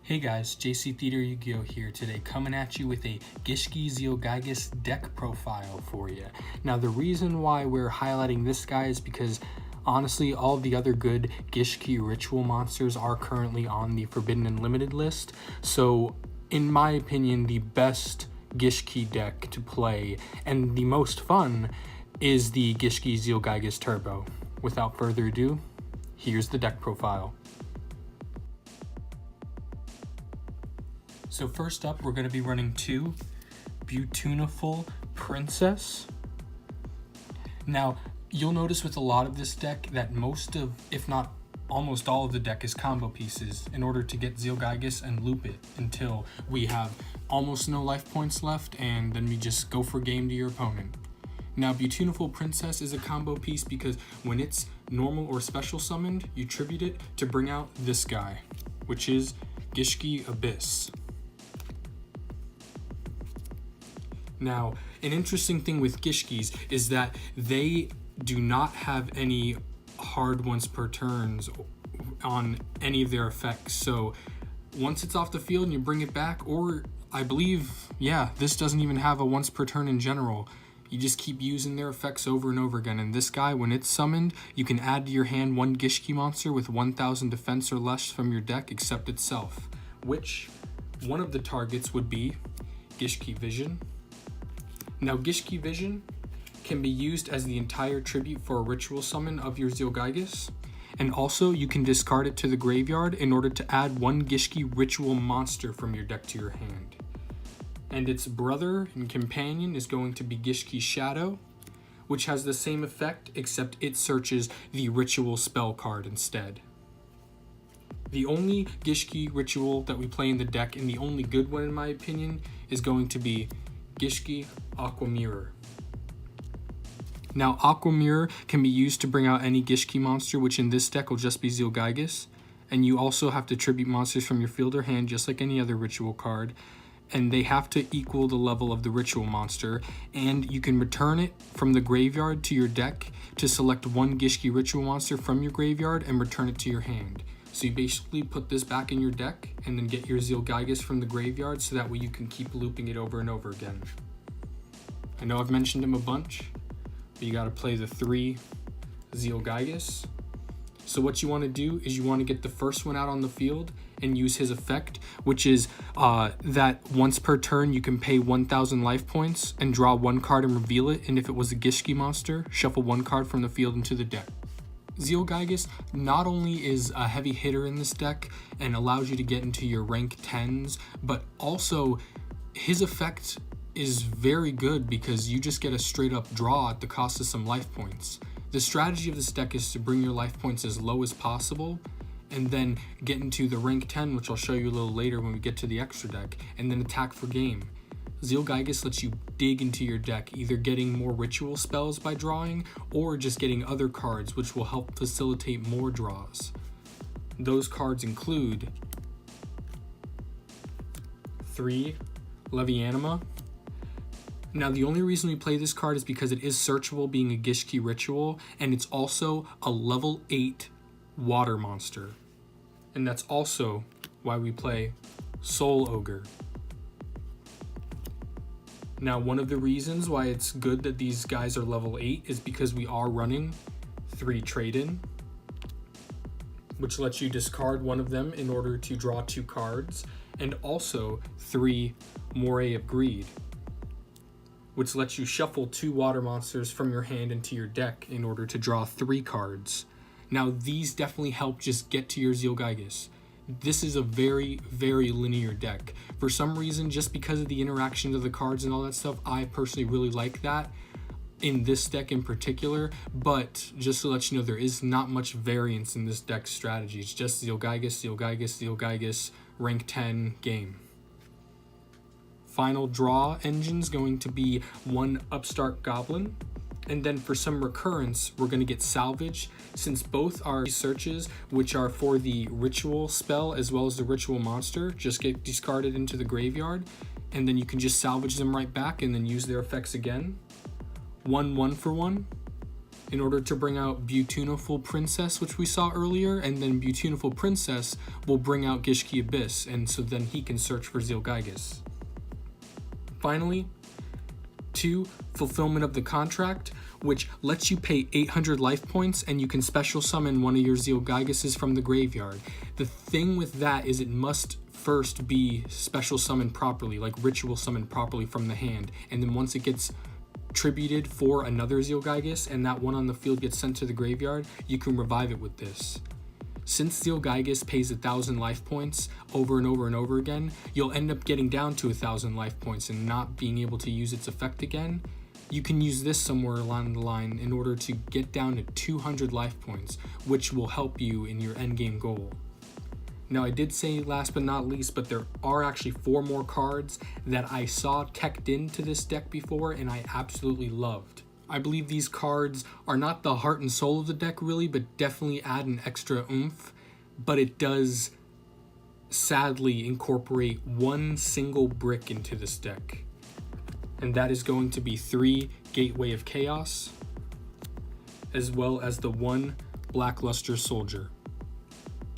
Hey guys, JC Theater Yu-Gi-Oh here today, coming at you with a Gishki Zealgaigus deck profile for you. Now the reason why we're highlighting this guy is because honestly all the other good Gishki ritual monsters are currently on the Forbidden and Limited list. So in my opinion, the best Gishki deck to play and the most fun is the Gishki Zealgaigus Turbo. Without further ado, here's the deck profile. So first up, we're going to be running two Beautiful Princess. Now, you'll notice with a lot of this deck that most of, if not almost all of the deck is combo pieces in order to get Zealgaigus and loop it until we have almost no life points left, and then we just go for game to your opponent. Now, Beautiful Princess is a combo piece because when it's normal or special summoned, you tribute it to bring out this guy, which is Gishki Abyss. Now, an interesting thing with Gishkis is that they do not have any hard once per turns on any of their effects. So once it's off the field and you bring it back, or I believe, yeah, this doesn't even have a once per turn in general. You just keep using their effects over and over again. And this guy, when it's summoned, you can add to your hand one Gishki monster with 1000 defense or less from your deck except itself, which one of the targets would be Gishki Vision. Now, Gishki Vision can be used as the entire tribute for a ritual summon of your Zealgaigus, and also you can discard it to the graveyard in order to add one Gishki ritual monster from your deck to your hand. And its brother and companion is going to be Gishki Shadow, which has the same effect except it searches the ritual spell card instead. The only Gishki ritual that we play in the deck, and the only good one in my opinion, is going to be Gishki Aqua Mirror. Now, Aqua Mirror can be used to bring out any Gishki monster, which in this deck will just be Zealgaigus, and you also have to tribute monsters from your field or hand just like any other ritual card, and they have to equal the level of the ritual monster, and you can return it from the graveyard to your deck to select one Gishki ritual monster from your graveyard and return it to your hand. So you basically put this back in your deck and then get your Zealgaigus from the graveyard so that way you can keep looping it over and over again. I know I've mentioned him a bunch, but you gotta play the 3 Zealgaigus. So what you wanna do is you wanna get the first one out on the field and use his effect, which is that once per turn you can pay 1000 life points and draw one card and reveal it, and if it was a Gishki monster, shuffle one card from the field into the deck. Zealgaigus not only is a heavy hitter in this deck and allows you to get into your rank 10s, but also his effect is very good because you just get a straight up draw at the cost of some life points. The strategy of this deck is to bring your life points as low as possible and then get into the rank 10, which I'll show you a little later when we get to the extra deck, and then attack for game. Zealgaigus lets you dig into your deck, either getting more ritual spells by drawing or just getting other cards which will help facilitate more draws. Those cards include 3 Levianima. Now the only reason we play this card is because it is searchable being a Gishki ritual, and it's also a level 8 water monster. And that's also why we play Soul Ogre. Now, one of the reasons why it's good that these guys are level 8 is because we are running 3 Trade-In, which lets you discard one of them in order to draw 2 cards, and also 3 Moray of Greed, which lets you shuffle 2 water monsters from your hand into your deck in order to draw 3 cards. Now, these definitely help just get to your Zealgaigus. This is a very, very linear deck. For some reason, just because of the interaction of the cards and all that stuff, I personally really like that in this deck in particular, but just to let you know, there is not much variance in this deck's strategy. It's just Zealgaigus, Zealgaigus, Zealgaigus, rank 10 game. Final draw engine's going to be 1 Upstart Goblin, and then for some recurrence, we're going to get Salvage, since both are searches, which are for the ritual spell as well as the ritual monster, just get discarded into the graveyard, and then you can just salvage them right back and then use their effects again. 1 1-for-1, in order to bring out Beautiful Princess, which we saw earlier, and then Beautiful Princess will bring out Gishki Abyss, and so then he can search for Zealgygus. Finally, 2, Fulfillment of the Contract, which lets you pay 800 life points and you can special summon one of your Zealgyguses from the graveyard. The thing with that is it must first be special summoned properly, like ritual summoned properly from the hand, and then once it gets tributed for another Zealgygus and that one on the field gets sent to the graveyard, you can revive it with this. Since Zealgygus pays 1,000 life points over and over and over again, you'll end up getting down to 1,000 life points and not being able to use its effect again. You can use this somewhere along the line in order to get down to 200 life points, which will help you in your endgame goal. Now, I did say last but not least, but there are actually 4 more cards that I saw teched into this deck before and I absolutely loved. I believe these cards are not the heart and soul of the deck really, but definitely add an extra oomph, but it does sadly incorporate one single brick into this deck. And that is going to be 3 Gateway of Chaos, as well as the 1 Blackluster Soldier.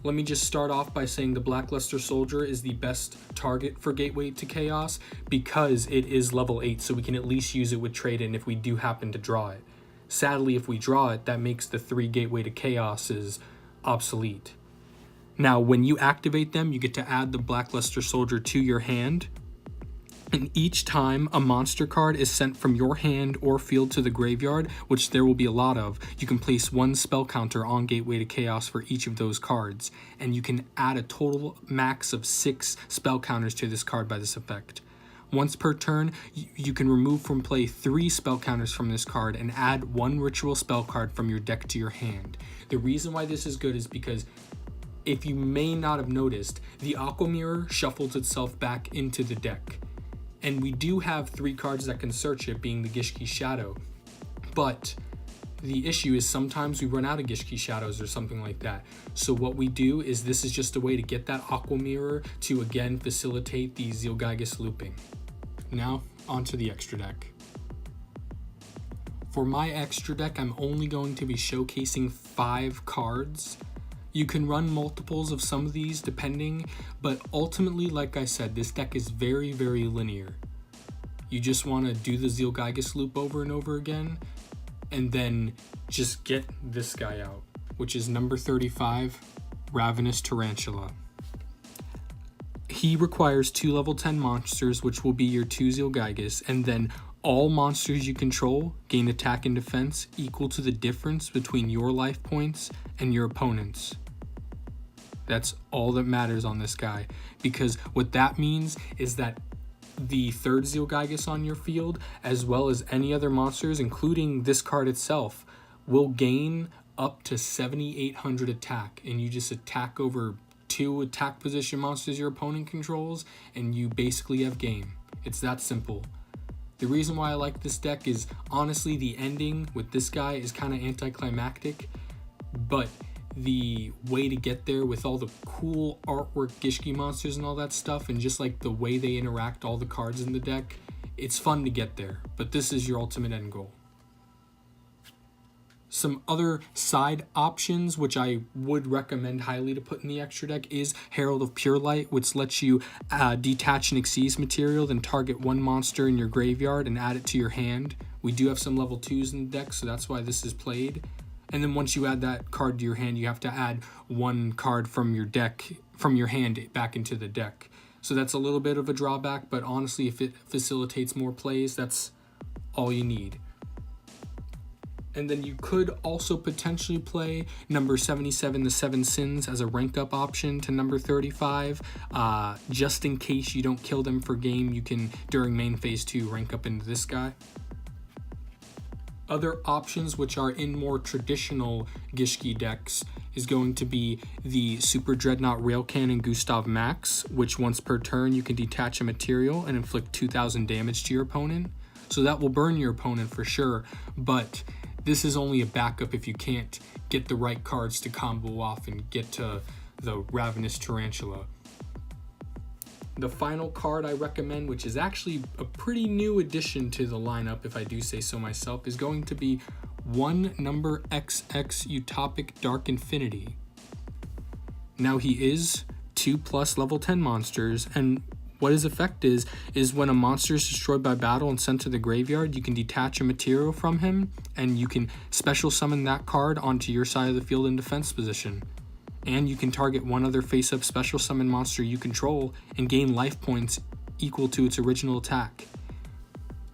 Let me just start off by saying the Blackluster Soldier is the best target for Gateway to Chaos because it is level 8, so we can at least use it with trade-in if we do happen to draw it. Sadly, if we draw it, that makes the 3 Gateway to Chaoses obsolete. Now, when you activate them, you get to add the Blackluster Soldier to your hand, and each time a monster card is sent from your hand or field to the graveyard, which there will be a lot of, you can place 1 spell counter on Gateway to Chaos for each of those cards, and you can add a total max of 6 spell counters to this card by this effect. Once per turn, you can remove from play 3 spell counters from this card and add 1 ritual spell card from your deck to your hand. The reason why this is good is because, if you may not have noticed, the Aqua Mirror shuffles itself back into the deck. And we do have 3 cards that can search it, being the Gishki Shadow. But the issue is sometimes we run out of Gishki Shadows or something like that. So what we do is this is just a way to get that Aqua Mirror to again facilitate the Zealgygus looping. Now, onto the extra deck. For my extra deck, I'm only going to be showcasing 5 cards. You can run multiples of some of these depending, but ultimately, like I said, this deck is very, very linear. You just want to do the Zealgygus loop over and over again, and then just get this guy out, which is number 35, Ravenous Tarantula. He requires 2 level 10 monsters, which will be your 2 Zealgygus, and then all monsters you control gain attack and defense equal to the difference between your life points and your opponent's. That's all that matters on this guy, because what that means is that the 3rd Zealgygus on your field, as well as any other monsters, including this card itself, will gain up to 7,800 attack, and you just attack over 2 attack position monsters your opponent controls, and you basically have game. It's that simple. The reason why I like this deck is, honestly, the ending with this guy is kind of anticlimactic, but the way to get there with all the cool artwork Gishki monsters and all that stuff, and just like the way they interact all the cards in the deck, it's fun to get there, but this is your ultimate end goal. Some other side options which I would recommend highly to put in the extra deck is Herald of Pure Light, which lets you detach an Xyz material, then target 1 monster in your graveyard and add it to your hand. We do have some level 2s in the deck, so that's why this is played. And then once you add that card to your hand, you have to add 1 card from your deck, from your hand back into the deck. So that's a little bit of a drawback, but honestly, if it facilitates more plays, that's all you need. And then you could also potentially play number 77, the 7 Sins, as a rank up option to number 35. Just in case you don't kill them for game, you can, during main phase 2, rank up into this guy. Other options which are in more traditional Gishki decks is going to be the Super Dreadnought Rail Cannon Gustav Max, which once per turn you can detach a material and inflict 2,000 damage to your opponent. So that will burn your opponent for sure, but this is only a backup if you can't get the right cards to combo off and get to the Ravenous Tarantula. The final card I recommend, which is actually a pretty new addition to the lineup, if I do say so myself, is going to be 1 number XX Utopic Dark Infinity. Now he is 2+ level 10 monsters, and what his effect is when a monster is destroyed by battle and sent to the graveyard, you can detach a material from him, and you can special summon that card onto your side of the field in defense position. And you can target one other face-up special summon monster you control and gain life points equal to its original attack.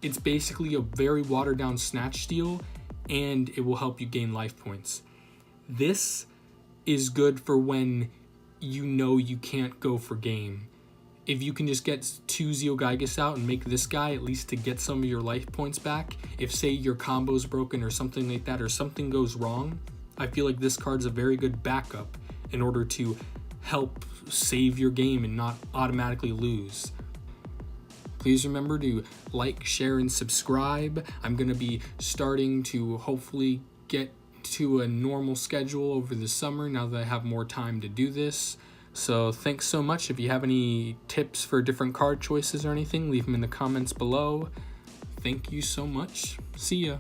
It's basically a very watered-down snatch steal, and it will help you gain life points. This is good for when you know you can't go for game. If you can just get 2 Zeal Gygus out and make this guy at least to get some of your life points back, if say your combo's broken or something like that, or something goes wrong, I feel like this card's a very good backup in order to help save your game and not automatically lose. Please remember to like, share, and subscribe. I'm going to be starting to hopefully get to a normal schedule over the summer now that I have more time to do this. So thanks so much. If you have any tips for different card choices or anything, leave them in the comments below. Thank you so much. See ya.